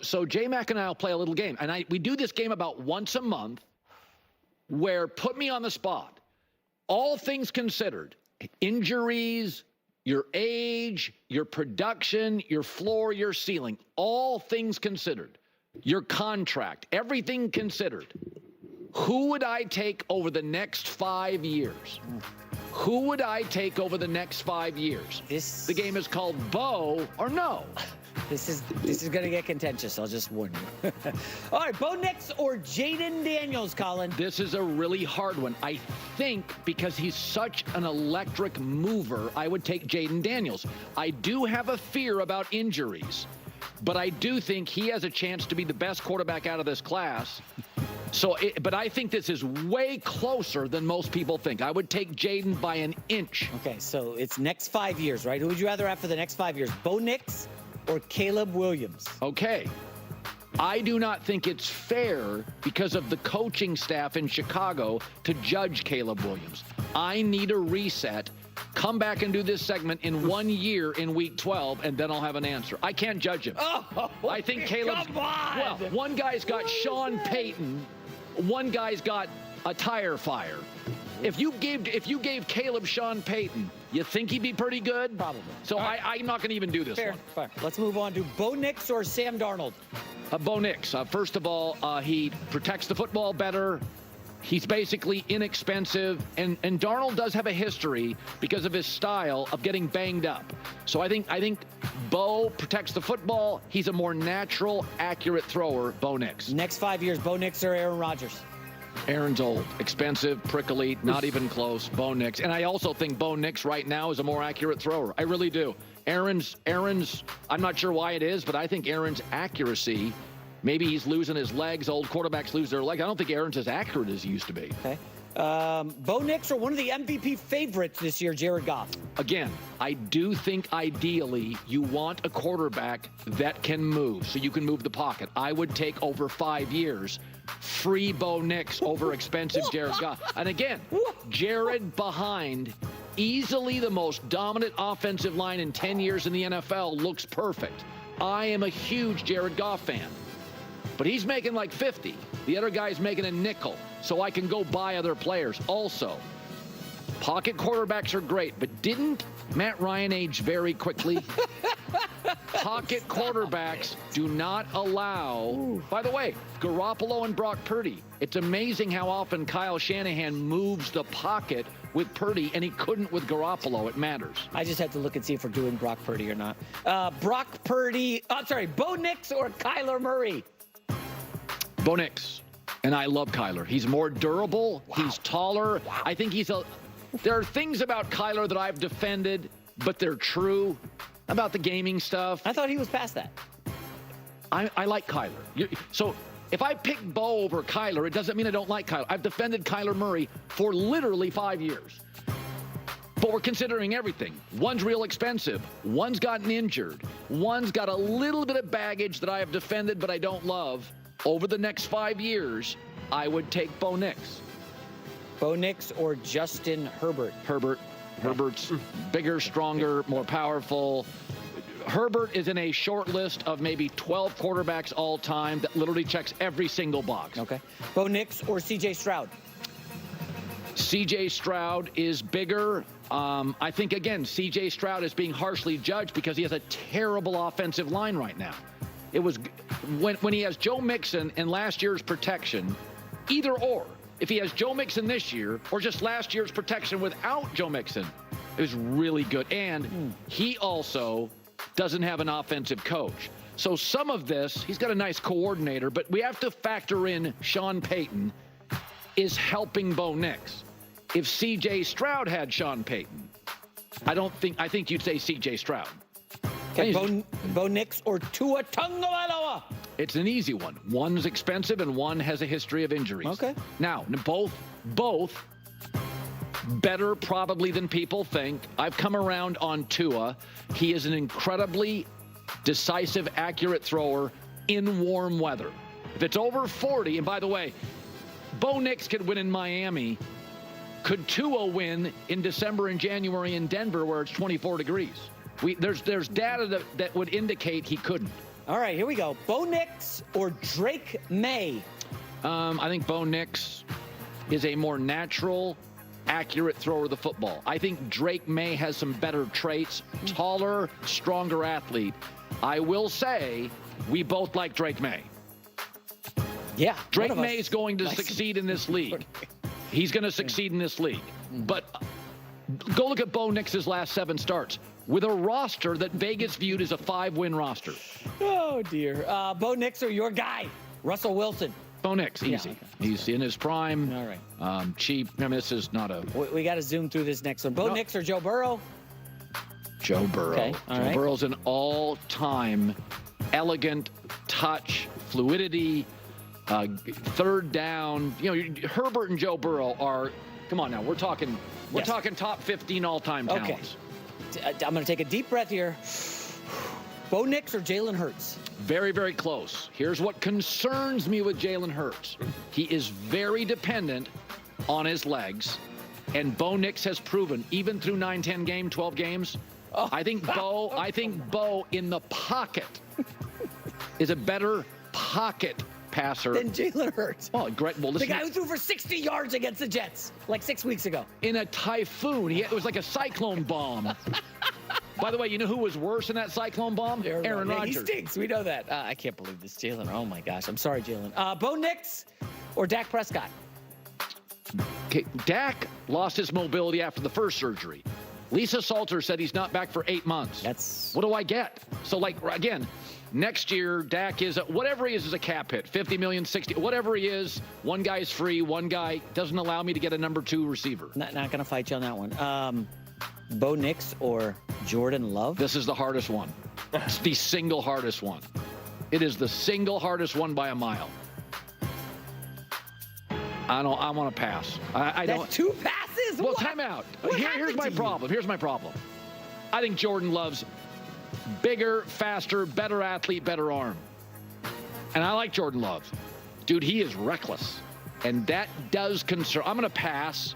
So J-Mac and I will play a little game. And we do this game about once a month where put me on the spot. All things considered, injuries, your age, your production, your floor, your ceiling, all things considered, your contract, everything considered. Who would I take over the next 5 years? Who would I take over the next 5 years? The game is called Bo or No. This is going to get contentious. I'll just warn you. All right, Bo Nix or Jaden Daniels, Colin? This is a really hard one. I think because he's such an electric mover, I would take Jaden Daniels. I do have a fear about injuries, but I do think he has a chance to be the best quarterback out of this class. But I think this is way closer than most people think. I would take Jaden by an inch. Okay, so it's next 5 years, right? Who would you rather have for the next 5 years, Bo Nix or Caleb Williams? Okay. I do not think it's fair because of the coaching staff in Chicago to judge Caleb Williams. I need a reset. Come back and do this segment in 1 year in week 12, and then I'll have an answer. I can't judge him. Oh, I think Caleb's... Come on! Well, one guy's got Sean Payton. One guy's got a tire fire. If you gave Caleb Sean Payton, you think he'd be pretty good? Probably. So I'm not going to even do this one. Fair. Let's move on to Bo Nix or Sam Darnold. Bo Nix. First of all, he protects the football better. He's basically inexpensive, and Darnold does have a history because of his style of getting banged up. So I think Bo protects the football. He's a more natural, accurate thrower. Bo Nix. Next 5 years, Bo Nix or Aaron Rodgers? Aaron's old, expensive, prickly, not even close. Bo Nix. And I also think Bo Nix right now is a more accurate thrower. I really do. Aaron's, I'm not sure why it is, but I think Aaron's accuracy, maybe he's losing his legs. Old quarterbacks lose their legs. I don't think Aaron's as accurate as he used to be. Okay. Bo Nix or one of the MVP favorites this year, Jared Goff? Again, I do think ideally you want a quarterback that can move, so you can move the pocket. I would take over 5 years free Bo Nix over expensive Jared Goff. And again, Jared behind easily the most dominant offensive line in 10 years in the NFL looks perfect. I am a huge Jared Goff fan, but he's making like 50. The other guy's making a nickel, so I can go buy other players. Also, pocket quarterbacks are great, but didn't Matt Ryan age very quickly? Pocket quarterbacks do not allow. By the way, Garoppolo and Brock Purdy. It's amazing how often Kyle Shanahan moves the pocket with Purdy, and he couldn't with Garoppolo. It matters. I just have to look and see if we're doing Brock Purdy or not. Bo Nix or Kyler Murray? Bo Nix. And I love Kyler. He's more durable. Wow. He's taller. Wow. I think there are things about Kyler that I've defended, but they're true. About the gaming stuff. I thought he was past that. I like Kyler. So if I pick Bo over Kyler, it doesn't mean I don't like Kyler. I've defended Kyler Murray for literally 5 years. But we're considering everything. One's real expensive. One's gotten injured. One's got a little bit of baggage that I have defended but I don't love. Over the next 5 years, I would take Bo Nix. Bo Nix or Justin Herbert? Herbert's bigger, stronger, more powerful. Herbert is in a short list of maybe 12 quarterbacks all time that literally checks every single box. Okay. Bo Nix or C.J. Stroud? C.J. Stroud is bigger. I think, again, C.J. Stroud is being harshly judged because he has a terrible offensive line right now. It was when he has Joe Mixon and last year's protection, either or. If he has Joe Mixon this year or just last year's protection without Joe Mixon, it was really good. And he also doesn't have an offensive coach. So some of this, he's got a nice coordinator, but we have to factor in Sean Payton is helping Bo Nix. If C.J. Stroud had Sean Payton, I think you'd say C.J. Stroud. Okay, Bo Nix or Tua Tagovailoa? It's an easy one. One's expensive and one has a history of injuries. Okay. Now, both better probably than people think. I've come around on Tua. He is an incredibly decisive, accurate thrower in warm weather. If it's over 40, and by the way, Bo Nix could win in Miami. Could Tua win in December and January in Denver where it's 24 degrees? There's data that would indicate he couldn't. All right, here we go. Bo Nix or Drake May? I think Bo Nix is a more natural, accurate thrower of the football. I think Drake May has some better traits, taller, stronger athlete. I will say we both like Drake May. Yeah. Drake May is going to succeed in this league. He's going to succeed in this league. But go look at Bo Nix's last 7 starts with a roster that Vegas viewed as a 5-win roster. Oh, dear. Bo Nix or your guy, Russell Wilson? Bo Nix, easy. Yeah, okay. He's in his prime. All right. Cheap. I mean, this is not a... We got to zoom through this next one. Bo Nix or Joe Burrow? Joe Burrow. Okay, all Joe right. Burrow's an all-time elegant touch, fluidity, third down. You know, Herbert and Joe Burrow are... Come on now, we're talking top 15 all-time talents. Okay. I'm going to take a deep breath here. Bo Nix or Jalen Hurts? Very, very close. Here's what concerns me with Jalen Hurts. He is very dependent on his legs, and Bo Nix has proven, even through 9, 10 games, 12 games, I think Bo in the pocket is a better pocket passer than Jalen Hurts. Oh, great. Well, the guy who threw for 60 yards against the Jets like 6 weeks ago. In a typhoon. It was like a cyclone bomb. By the way, you know who was worse in that cyclone bomb? Aaron Rodgers. He stinks. We know that. I can't believe this, Jalen. Oh, my gosh. I'm sorry, Jalen. Bo Nix or Dak Prescott? Okay, Dak lost his mobility after the first surgery. Lisa Salter said he's not back for 8 months. What do I get? So, like, again, next year, Dak is, whatever he is a cap hit, 50 million, 60, whatever he is, one guy's free, one guy doesn't allow me to get a number 2 receiver. Not going to fight you on that one. Bo Nix or Jordan Love? This is the hardest one. It's the single hardest one. It is the single hardest one by a mile. I want to pass. I don't. That's 2 passes? Well, what? time out. What Here's my problem. Here's my problem. I think Jordan Love's bigger, faster, better athlete, better arm. And I like Jordan Love. Dude, he is reckless. And that does concern. I'm going to pass.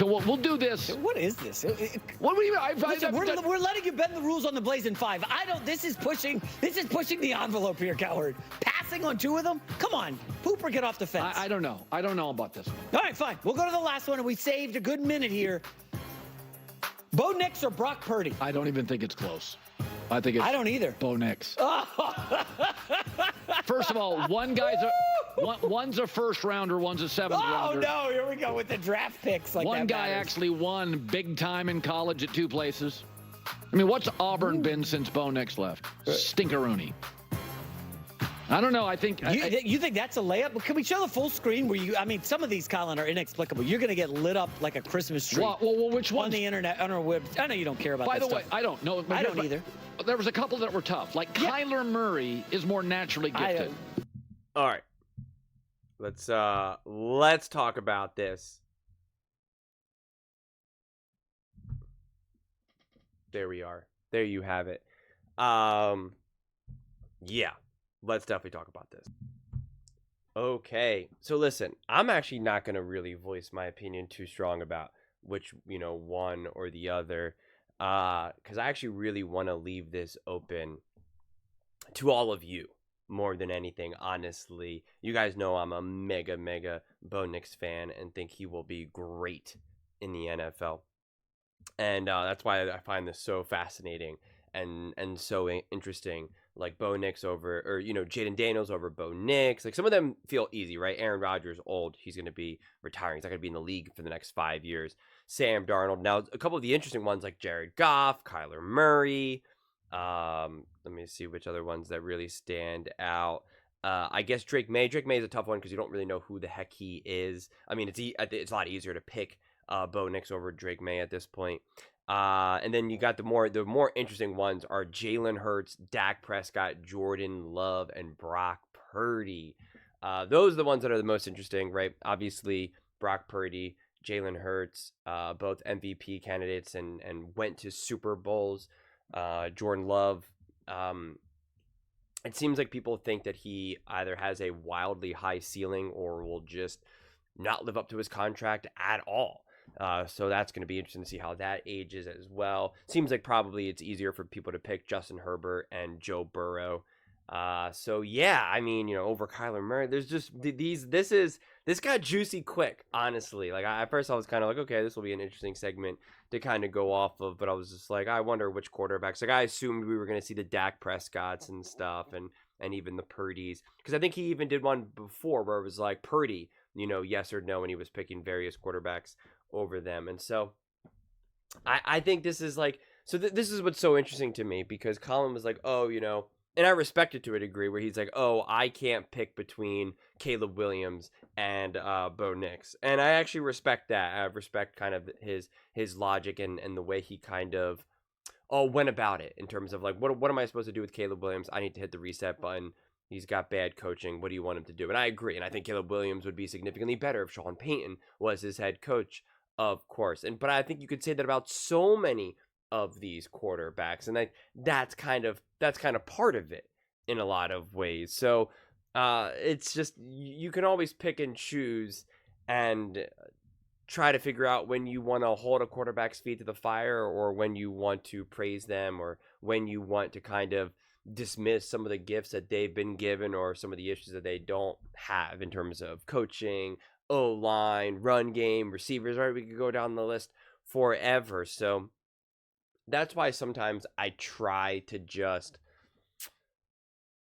We'll do this. What is this? What do you mean? Listen, we're letting you bend the rules on the Blazing 5. This is pushing the envelope here, Cowherd. Passing on 2 of them? Come on. Pooper, get off the fence. I don't know. I don't know about this one. All right, fine. We'll go to the last one, and we saved a good minute here. Bo Nix or Brock Purdy? I don't even think it's close. I think it's... I don't either. Bo Nix. First of all, one's a first rounder, one's a 7th rounder. Oh, no. Here we go with the draft picks. One guy actually won big time in college at 2 places. I mean, what's Auburn been since Bo Nix left? Stinkeroony. I don't know. I think... You think that's a layup? Can we show the full screen where some of these, Colin, are inexplicable. You're going to get lit up like a Christmas tree. Well, which one? On the internet, on our web. I know you don't care about that stuff. By the way, I don't know. I don't either. There was a couple that were tough. Like Kyler Murray is more naturally gifted. All right. Let's talk about this. There we are. There you have it. Yeah. Let's definitely talk about this. Okay. So listen, I'm actually not going to really voice my opinion too strong about which, one or the other. Because I actually really want to leave this open to all of you more than anything, honestly. You guys know I'm a mega Bo Nix fan and think he will be great in the NFL. And that's why I find this so fascinating and so interesting. Like Bo Nix over, or, Jaden Daniels over Bo Nix. Like some of them feel easy, right? Aaron Rodgers, old. He's going to be retiring. He's not going to be in the league for the next 5 years. Sam Darnold. Now, a couple of the interesting ones like Jared Goff, Kyler Murray. Let me see which other ones that really stand out. I guess Drake May. Drake May is a tough one because you don't really know who the heck he is. I mean, it's a lot easier to pick Bo Nix over Drake May at this point. And then you got the more interesting ones are Jalen Hurts, Dak Prescott, Jordan Love, and Brock Purdy. Those are the ones that are the most interesting, right? Obviously, Brock Purdy, Jalen Hurts, both MVP candidates and went to Super Bowls. Jordan Love, it seems like people think that he either has a wildly high ceiling or will just not live up to his contract at all. So that's going to be interesting to see how that ages as well. Seems like probably it's easier for people to pick Justin Herbert and Joe Burrow So yeah, I mean, over Kyler Murray, there's just this got juicy quick, honestly. Like at first I was kind of like, okay, this will be an interesting segment to kind of go off of, but I was just like, I wonder which quarterbacks. Like I assumed we were going to see the Dak Prescotts and stuff, and even the Purdys, because I think he even did one before where it was like Purdy, yes or no, and he was picking various quarterbacks over them, and so I think this is like, so this is what's so interesting to me, because Colin was like, oh, and I respect it to a degree, where he's like, oh, I can't pick between Caleb Williams and Bo Nix. And I actually respect that. I respect kind of his logic and the way he kind of went about it, in terms of like, what am I supposed to do with Caleb Williams? I need to hit the reset button. He's got bad coaching. What do you want him to do? And I agree. And I think Caleb Williams would be significantly better if Sean Payton was his head coach, of course. But I think you could say that about so many of these quarterbacks, and that's kind of part of it in a lot of ways. So it's just, you can always pick and choose and try to figure out when you want to hold a quarterback's feet to the fire, or when you want to praise them, or when you want to kind of dismiss some of the gifts that they've been given, or some of the issues that they don't have in terms of coaching, O-line, run game, receivers, right? We could go down the list forever. So that's why sometimes I try to just,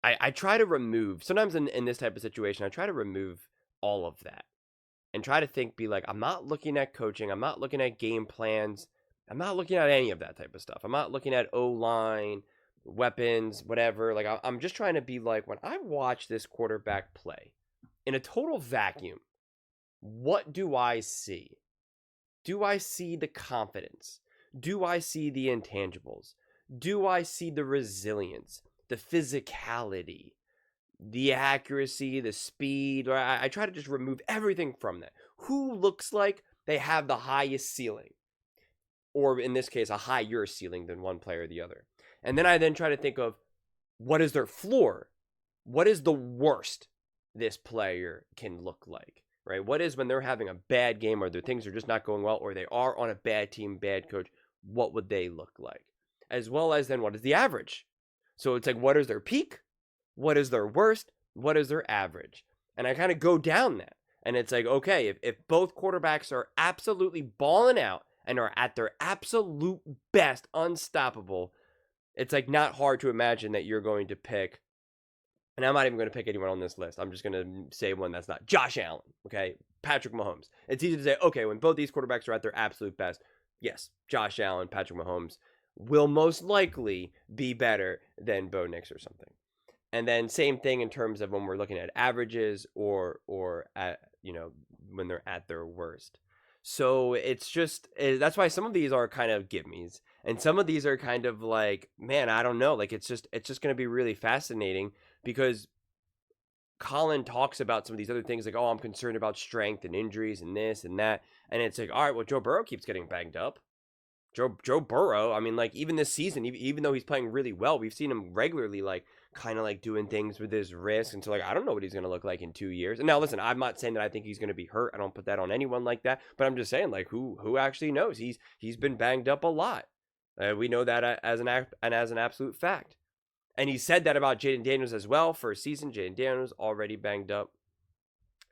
I try to remove, sometimes in this type of situation, I try to remove all of that and try to be like, I'm not looking at coaching. I'm not looking at game plans. I'm not looking at any of that type of stuff. I'm not looking at O-line, weapons, whatever. Like, I'm just trying to be like, when I watch this quarterback play in a total vacuum, what do I see? Do I see the confidence? Do I see the intangibles? Do I see the resilience, the physicality, the accuracy, the speed? Or I try to just remove everything from that. Who looks like they have the highest ceiling? Or in this case, a higher ceiling than one player or the other. And then I try to think of, what is their floor? What is the worst this player can look like? Right? What is when they're having a bad game, or their things are just not going well, or they are on a bad team, bad coach? What would they look like? As well as then, what is the average? So it's like, what is their peak? What is their worst? What is their average? And I kind of go down that. And it's like, okay, if both quarterbacks are absolutely balling out and are at their absolute best, unstoppable, it's like not hard to imagine that you're going to pick, and I'm not even going to pick anyone on this list. I'm just going to say one that's not Josh Allen, okay? Patrick Mahomes. It's easy to say, okay, when both these quarterbacks are at their absolute best, yes, Josh Allen, Patrick Mahomes will most likely be better than Bo Nix or something. And then same thing in terms of when we're looking at averages, or at, when they're at their worst. So it's just, that's why some of these are kind of give-me's, and some of these are kind of like, man, I don't know. Like, it's just going to be really fascinating, because Colin talks about some of these other things, like, oh, I'm concerned about strength and injuries and this and that. And it's like, all right, well, Joe Burrow keeps getting banged up. Joe Burrow, I mean, like, even this season, even though he's playing really well, we've seen him regularly, like, kind of like doing things with his wrist. And so, like, I don't know what he's going to look like in 2 years. And now, listen, I'm not saying that I think he's going to be hurt. I don't put that on anyone like that. But I'm just saying, like, who actually knows? He's been banged up a lot. We know that as an absolute fact. And he said that about Jaden Daniels as well. First season, Jaden Daniels already banged up.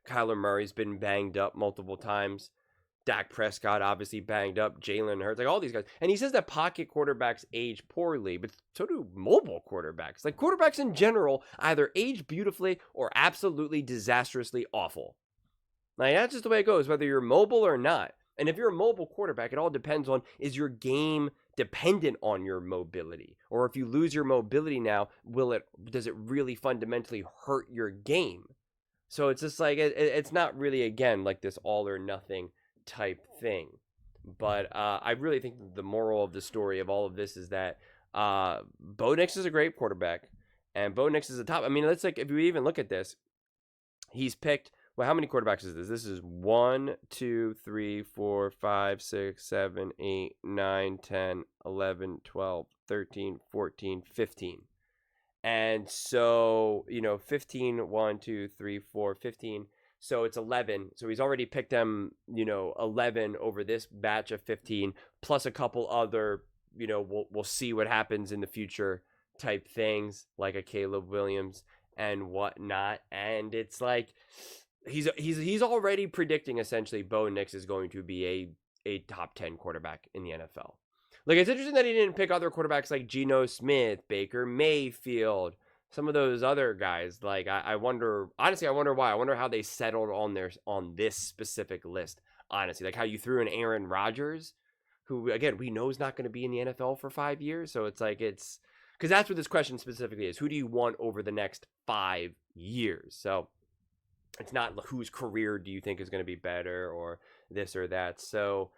Kyler Murray's been banged up multiple times. Dak Prescott obviously banged up. Jalen Hurts, like all these guys. And he says that pocket quarterbacks age poorly, but so do mobile quarterbacks. Like, quarterbacks in general either age beautifully or absolutely disastrously awful. Like, that's just the way it goes, whether you're mobile or not. And if you're a mobile quarterback, it all depends on, is your game dependent on your mobility? Or if you lose your mobility now, does it really fundamentally hurt your game? So it's just like, it's not really, again, like this all or nothing type thing. But I really think the moral of the story of all of this is that Bo Nix is a great quarterback, and Bo Nix is a top. I mean, let's, like, if we even look at this, he's picked, well, how many quarterbacks is this? This is 1, 2, 3, 4, 5, 6, 7, 8, 9, 10, 11, 12, 13, 14, 15. And so, 15, 1, 2, 3, 4, 15. So it's 11. So he's already picked them, 11 over this batch of 15, plus a couple other, we'll see what happens in the future type things, like a Caleb Williams and whatnot. And it's like he's already predicting essentially Bo Nix is going to be a top 10 quarterback in the NFL. Like, it's interesting that he didn't pick other quarterbacks like Geno Smith, Baker Mayfield, some of those other guys. Like, I wonder, honestly, I wonder why. I wonder how they settled on this specific list, honestly. Like, how you threw in Aaron Rodgers, who, again, we know is not going to be in the NFL for 5 years. So it's like, because that's what this question specifically is. Who do you want over the next 5 years? So it's not whose career do you think is going to be better or this or that. So,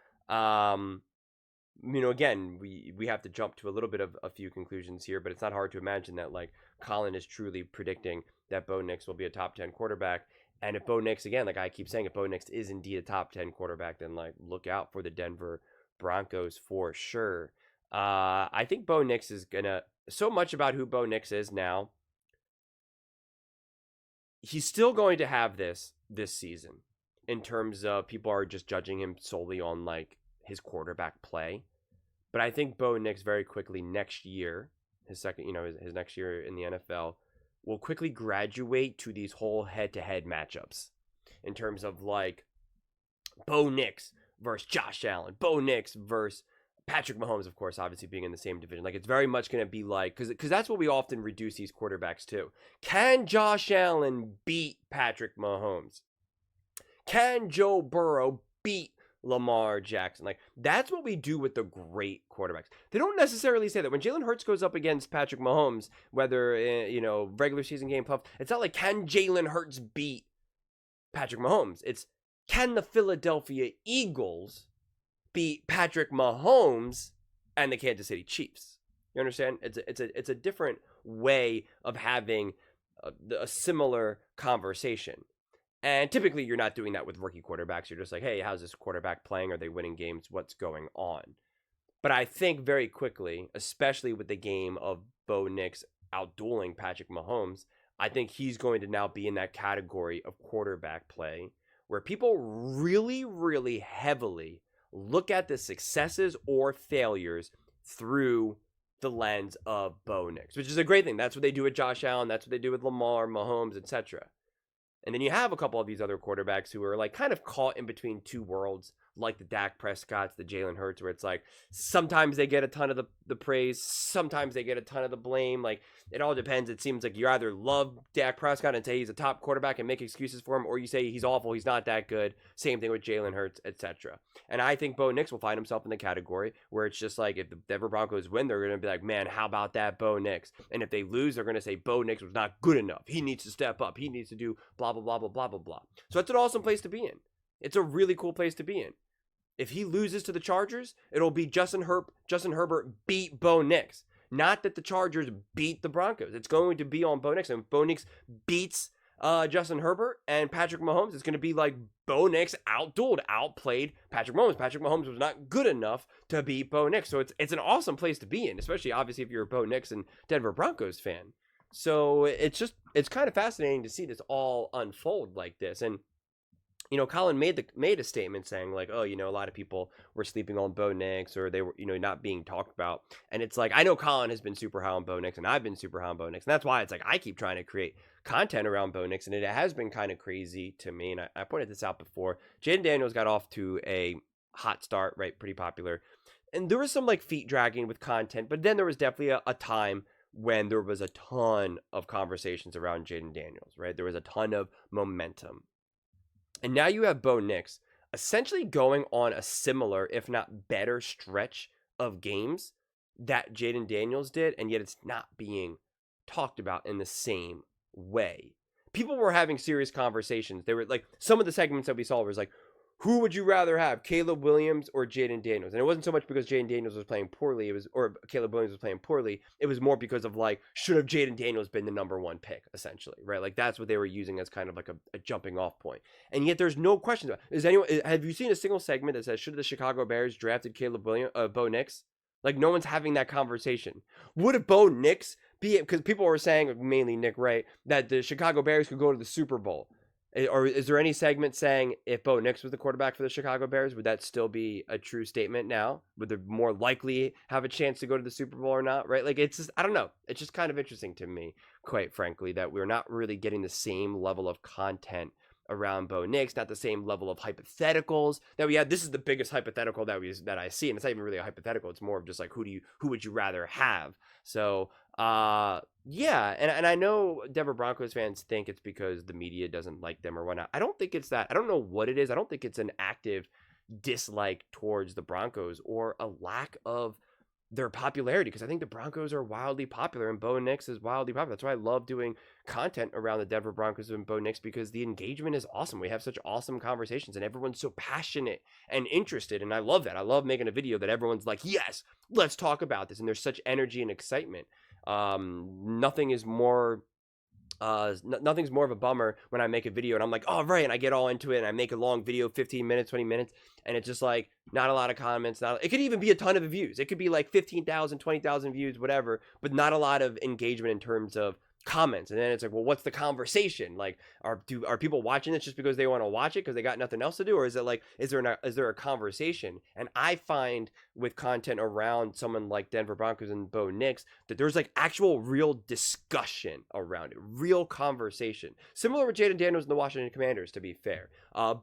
again, we have to jump to a little bit of a few conclusions here, but it's not hard to imagine that, like, Colin is truly predicting that Bo Nix will be a top 10 quarterback. And if Bo Nix, again, like I keep saying, if Bo Nix is indeed a top 10 quarterback, then, like, look out for the Denver Broncos for sure. I think Bo Nix is gonna, so much about who Bo Nix is now, he's still going to have this season in terms of people are just judging him solely on, like, his quarterback play. But I think Bo Nix very quickly next year, his next year in the NFL, will quickly graduate to these whole head-to-head matchups in terms of, like, Bo Nix versus Josh Allen, Bo Nix versus Patrick Mahomes, of course, obviously being in the same division. Like, it's very much going to be like, because that's what we often reduce these quarterbacks to. Can Josh Allen beat Patrick Mahomes? Can Joe Burrow beat Lamar Jackson? Like, that's what we do with the great quarterbacks. They don't necessarily say that. When Jalen Hurts goes up against Patrick Mahomes, whether, regular season game, playoff, it's not like, can Jalen Hurts beat Patrick Mahomes? It's, can the Philadelphia Eagles beat Patrick Mahomes and the Kansas City Chiefs? You understand? It's a different way of having a similar conversation. And typically you're not doing that with rookie quarterbacks. You're just like, hey, how's this quarterback playing? Are they winning games? What's going on? But I think very quickly, especially with the game of Bo Nix outdueling Patrick Mahomes, I think he's going to now be in that category of quarterback play where people really, really heavily look at the successes or failures through the lens of Bo Nix, which is a great thing. That's what they do with Josh Allen. That's what they do with Lamar, Mahomes, etc. And then you have a couple of these other quarterbacks who are, like, kind of caught in between two worlds, like the Dak Prescotts, the Jalen Hurts, where it's like sometimes they get a ton of the praise, sometimes they get a ton of the blame. Like, it all depends. It seems like you either love Dak Prescott and say he's a top quarterback and make excuses for him, or you say he's awful, he's not that good. Same thing with Jalen Hurts, etc. And I think Bo Nix will find himself in the category where it's just like, if the Denver Broncos win, they're going to be like, man, how about that Bo Nix? And if they lose, they're going to say Bo Nix was not good enough. He needs to step up. He needs to do blah, blah, blah, blah, blah, blah, blah. So it's an awesome place to be in. It's a really cool place to be in. If he loses to the Chargers, it'll be Justin Herbert beat Bo Nix. Not that the Chargers beat the Broncos. It's going to be on Bo Nix. And if Bo Nix beats Justin Herbert and Patrick Mahomes, it's going to be like Bo Nix outplayed Patrick Mahomes. Patrick Mahomes was not good enough to beat Bo Nix. So it's an awesome place to be in, especially obviously if you're a Bo Nix and Denver Broncos fan. So it's kind of fascinating to see this all unfold like this. And Colin made a statement saying, like, oh, a lot of people were sleeping on Bo Nix, or they were, not being talked about. And it's like, I know Colin has been super high on Bo Nix, and I've been super high on Bo Nix. And that's why it's like, I keep trying to create content around Bo Nix, and it has been kind of crazy to me. And I pointed this out before. Jaden Daniels got off to a hot start, right? Pretty popular. And there was some, like, feet dragging with content, but then there was definitely a time when there was a ton of conversations around Jaden Daniels, right? There was a ton of momentum. And now you have Bo Nix essentially going on a similar, if not better, stretch of games that Jaden Daniels did, and yet it's not being talked about in the same way. People were having serious conversations. They were like, some of the segments that we saw was like, who would you rather have, Caleb Williams or Jaden Daniels? And it wasn't so much because Jaden Daniels was playing poorly, or Caleb Williams was playing poorly. It was more because of, like, should have Jaden Daniels been the number one pick, essentially, right? Like, that's what they were using as kind of like a jumping off point. And yet there's no question about it. Have you seen a single segment that says, should the Chicago Bears drafted Bo Nix? Like, no one's having that conversation. Would Bo Nix be, because people were saying, mainly Nick Wright, that the Chicago Bears could go to the Super Bowl. Or is there any segment saying if Bo Nix was the quarterback for the Chicago Bears, would that still be a true statement now? Would they more likely have a chance to go to the Super Bowl or not, right? Like, it's just, I don't know. It's just kind of interesting to me, quite frankly, that we're not really getting the same level of content around Bo Nix, not the same level of hypotheticals that we had. This is the biggest hypothetical that I see, and it's not even really a hypothetical. It's more of just like, who would you rather have? So, yeah, and I know Denver Broncos fans think it's because the media doesn't like them or whatnot. I don't think it's that. I don't know what it is. I don't think it's an active dislike towards the Broncos or a lack of their popularity, because I think the Broncos are wildly popular and Bo Nix is wildly popular. That's why I love doing content around the Denver Broncos and Bo Nix, because the engagement is awesome. We have such awesome conversations and everyone's so passionate and interested, and I love that. I love making a video that everyone's like, yes, let's talk about this, and there's such energy and excitement. Nothing's more of a bummer when I make a video and I'm like, oh, right, and I get all into it and I make a long video, 15 minutes, 20 minutes, and it's just like not a lot of comments. It could even be a ton of views. It could be like 15,000, 20,000 views, whatever, but not a lot of engagement in terms of comments. And then it's like, well, what's the conversation? Like, are people watching this just because they want to watch it because they got nothing else to do, or is it like, is there a conversation? And I find with content around someone like Denver Broncos and Bo Nix that there's like actual real discussion around it, real conversation, similar with Jaden Daniels and the Washington Commanders, to be fair.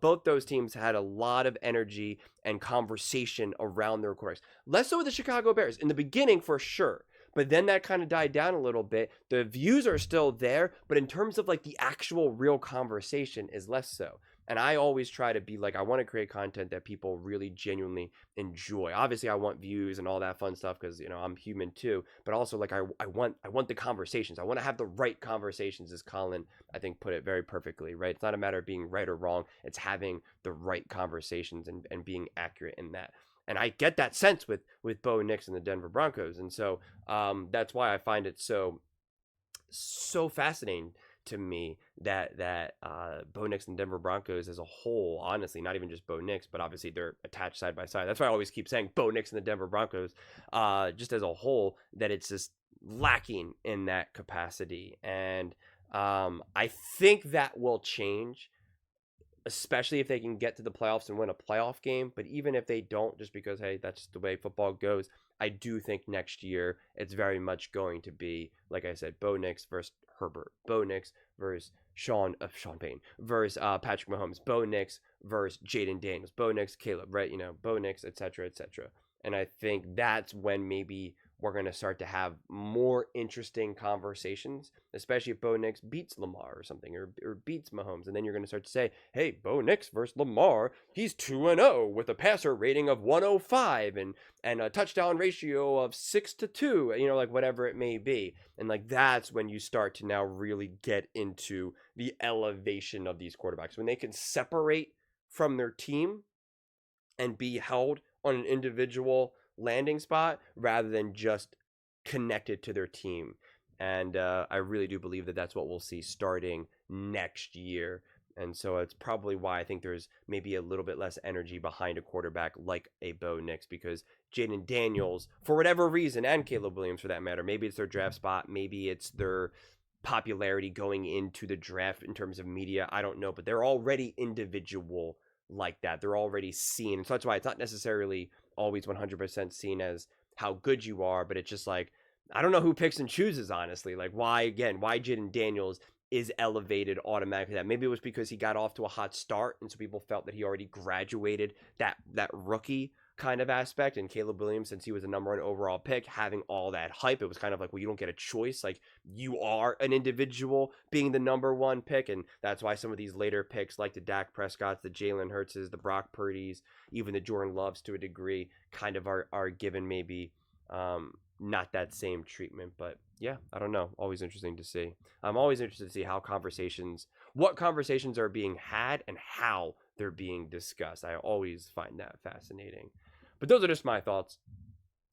Both those teams had a lot of energy and conversation around their quarterbacks, less so with the Chicago Bears in the beginning for sure. But then that kind of died down a little bit. The views are still there, but in terms of like the actual real conversation is less so. And I always try to be like, I want to create content that people really genuinely enjoy. Obviously, I want views and all that fun stuff because, you know, I'm human too. But also, like, I want the conversations. I want to have the right conversations, as Colin, I think, put it very perfectly, right? It's not a matter of being right or wrong. It's having the right conversations and being accurate in that. And I get that sense with Bo Nix and the Denver Broncos. And so that's why I find it so fascinating to me that Bo Nix and Denver Broncos as a whole, honestly, not even just Bo Nix, but obviously they're attached side by side. That's why I always keep saying Bo Nix and the Denver Broncos, just as a whole, that it's just lacking in that capacity. And I think that will change, especially if they can get to the playoffs and win a playoff game. But even if they don't, just because, hey, that's the way football goes, I do think next year it's very much going to be, like I said, Bo Nix versus Herbert, Bo Nix versus Sean Payne versus Patrick Mahomes, Bo Nix versus Jaden Daniels, Bo Nix, Caleb, right? You know, Bo Nix, etc., etc. And I think that's when maybe we're going to start to have more interesting conversations, especially if Bo Nix beats Lamar or something, or beats Mahomes. And then you're going to start to say, hey, Bo Nix versus Lamar, he's 2-0 with a passer rating of 105 and a touchdown ratio of 6-2, you know, like whatever it may be. And like, that's when you start to now really get into the elevation of these quarterbacks, when they can separate from their team and be held on an individual landing spot rather than just connected to their team. And I really do believe that that's what we'll see starting next year. And so it's probably why I think there's maybe a little bit less energy behind a quarterback like a Bo Nix, because Jaden Daniels, for whatever reason, and Caleb Williams for that matter, maybe it's their draft spot, maybe it's their popularity going into the draft in terms of media, I don't know, but they're already individual like that. They're already seen. And so that's why it's not necessarily always 100% seen as how good you are, but it's just like, I don't know who picks and chooses, honestly. Like, why Jaden Daniels is elevated automatically. That maybe it was because he got off to a hot start, and so people felt that he already graduated that rookie kind of aspect. And Caleb Williams, since he was a number 1 overall pick, having all that hype, it was kind of like, well, you don't get a choice. Like, you are an individual being the number 1 pick. And that's why some of these later picks, like the Dak Prescotts, the Jalen Hurtses, the Brock Purdys, even the Jordan Loves to a degree, kind of are given maybe not that same treatment. But yeah, I don't know. Always interesting to see. I'm always interested to see what conversations are being had and how they're being discussed. I always find that fascinating. But those are just my thoughts.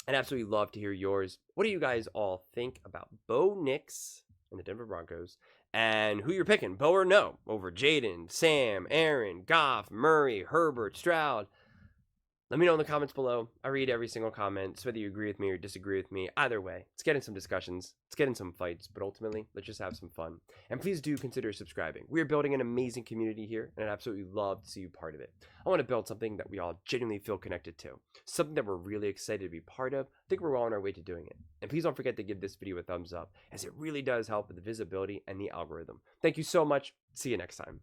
I'd absolutely love to hear yours. What do you guys all think about Bo Nix and the Denver Broncos, and who you're picking, Bo or no, over Jaden, Sam, Aaron, Goff, Murray, Herbert, Stroud? Let me know in the comments below. I read every single comment, so whether you agree with me or disagree with me, either way, let's get in some discussions, let's get in some fights, but ultimately, let's just have some fun. And please do consider subscribing. We are building an amazing community here, and I'd absolutely love to see you part of it. I want to build something that we all genuinely feel connected to, something that we're really excited to be part of. I think we're well on our way to doing it. And please don't forget to give this video a thumbs up, as it really does help with the visibility and the algorithm. Thank you so much. See you next time.